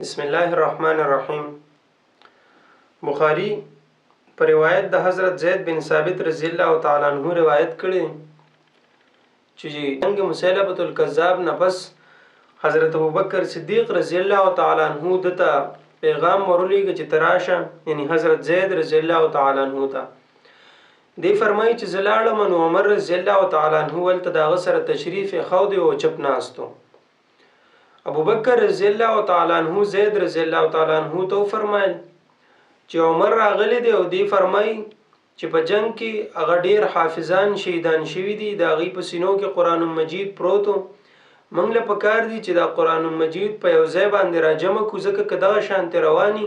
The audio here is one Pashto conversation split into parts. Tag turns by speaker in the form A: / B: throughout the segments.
A: بسم الله الرحمن الرحیم. بخاری په روایت د حضرت زید بن ثابت رضی الله تعالی عنہ روایت کړي چې جنگ مسیلمة الکذاب نه پس حضرت ابوبکر صدیق رضی الله تعالی عنہ دته پیغام ورولېږي چې تراشه، یعنی حضرت زید رضی الله تعالی عنہ ته دی فرمایي چې زلاړم نو عمر رضی الله تعالی عنہ ولته دغه سره تشریف خو دی او چپ ناستو. ابو بکر رضی الله تعالی عنہ زید رضی الله تعالی عنہ ته فرمایل چې عمر راغلی دی او دی فرمایي چې په جنگ کې هغه ډیر حافظان شهیدان شوي دي، د هغوی په سینو کې قرآن مجید پروتو. موږ له پکار دي چې دا قرآن مجید په یو ځای باندې راجمع کړو، ځکه که دغه شانتې رواني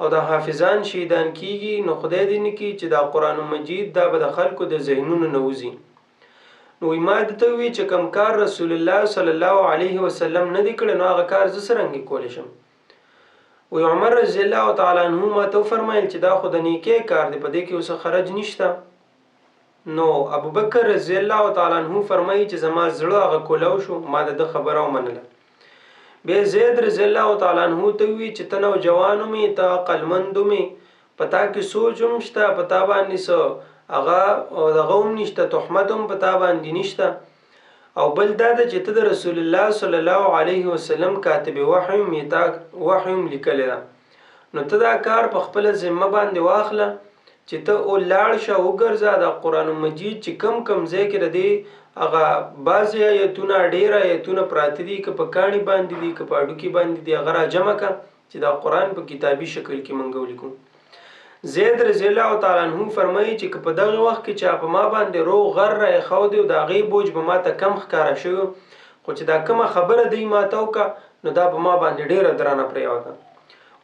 A: او د حافظان شهیدان کیږي نو خدای دې نه کړي چې دا قرآن مجید دا به د خلکو د ذهنونو نه وځي. نو ما درته وی چې کوم کار رسول الله صلی الله علیه وسلم نه دی کړی نو هغه کار زه څرنګه کولی شم. وی عمر رضی الله تعالی عنہ ما ته فرمایل چې دا خو د نیکۍ کار دی، په دې کې اوس خرج نشته. نو ابو بکر رضی الله تعالی عنہ فرمایي چې زما زړه هغه کولو شو، ما د خبره ومنله. بیا زید رضی الله تعالی عنہ ته وی چې ته نوجوان مې، ته عقلمند مې، پتا کې سوچ هم شته، پتا باندې څه هغه دغه هم نشته، تهمت هم پتا باندې نشته، او بل دا ده چې ته د رسول الله صلی الله علیه وسلم کاتب وحی وحی لیکلی ده. نو ته دا کار په خپله ذمه باندې واخله چې ته ولاړ شه وګرځه د قرآن مجید چې کم کم ځای کې د دې هغه بعضې ایتونه ډېر ایتونه پراته دي، که په کاڼي باندې دي که په هډوکي باندې دي، هغه راجمع کړه چې دا قرآن په کتابي شکل کې موږ ولیکو. زید رضی الله تعالی عنہ فرمایي چې په دغه وخت کې چې په ما باندې روغ غر راخود او د هغې بوج به ما ته کم ښکاره شوی، خو چې دا کومه خبره دی ما ته وکړه نو دا په ما باندې ډېره درانه پرېوته.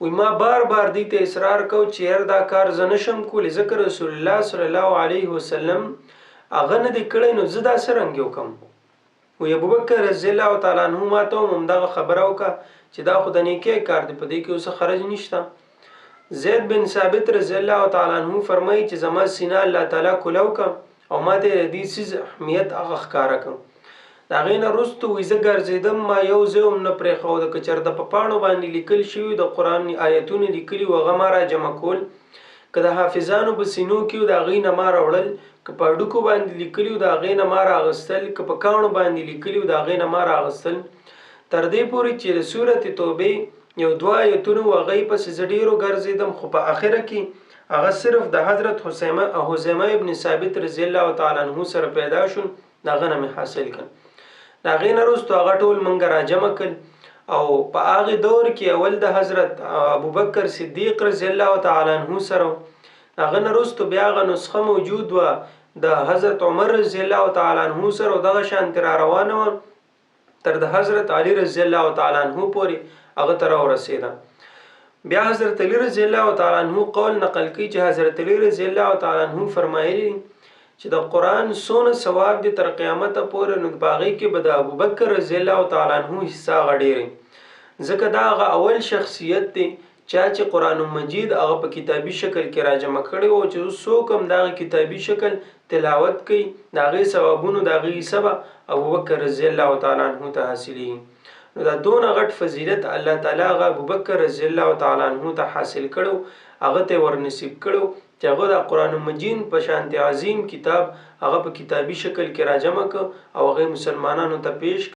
A: وی ما بار بار دی ته اصرار کو چې یار دا کار زه نشم کولی، ځکه رسول الله صلی الله علیه وسلم هغه نه دی کړی نو زه دا څرنګه وکړم. وی ابوبکر رضی الله تعالی عنہ ما ته هم همدغه خبره وکړه چې دا خو د نیکۍ کار دی، په دې کې اوس خرج نشته. زید بن ثابت رضی الله تعالی عنہ فرمایي چې زما سینه الله تعالی کولو کړه او ما ته د دې څیز اهمیت هغه ښکاره کړه. د هغې نه وروسته وایي زه ګرځېدم، ما یو ځای هم نه پرېښوده، که چېرته په پاڼو باندې لیکل شوي د قرآن آیتونه لیکلي وو هغه ما راجمع کول، که د حافظانو په سینو کې وو د هغوی نه ما راوړل، که په هډوکو باندې لیکلي وو د هغې نه ما راغستل، که په کاڼو باندې لیکلي وو د هغې نه ما راغستل، تر دې پورې چې د سورة توبې یو دوه آیتونه و هغوی پسې زه ډېرو ګرځېدم، خو په آخره کې هغه صرف د حضرت حذیمه ابن ثابت رضی الله تعالی عنہ سره پیدا شول، د هغه نه مې حاصل کړل. د هغې نه وروسته هغه ټول موږ راجمع کړل او په هغې دور کې اول د حضرت ابوبکر صدیق رضی الله تعالی عنہ سره، هغه نه وروسته بیا هغه نسخه موجود وه د حضرت عمر رضی الله تعالی عنہ سره، او دغه شانتې را روانه وه تر د حضرت علی رضی الله تعالی عنہ پورې هغه ته راورسېده. بیا حضرت علی رضی الله تعالی عنہ قول نقل کوي چې حضرت علی رضی الله تعالی عنہ فرمایلی چې د قرآن څونه ثواب دی تر قیامته پورې، نو په هغې کې به د ابوبکر رضی الله تعالی عنہ حصه هغه ډېرې، ځکه دا هغه اول شخصیت دی چې قرآن مجید هغه په کتابي شکل کې راجمع کړی و، چې اوس څوک هم د هغه کتابي شکل تلاوت کوي د هغې ثوابونو د هغې حصه به ابوبکر رضی الله تعالی عنہ ته حاصلېږي. نو دا دونه غټ فضیلت الله تعالی هغه ابوبکر رضی الله تعالی عنہ ته حاصل کړو، هغه ته ورنصیب کړو چې هغه د قرآن مجید په شانتې عظیم کتاب هغه په کتابي شکل کې راجمع کړ او هغه مسلمانانو ته پیش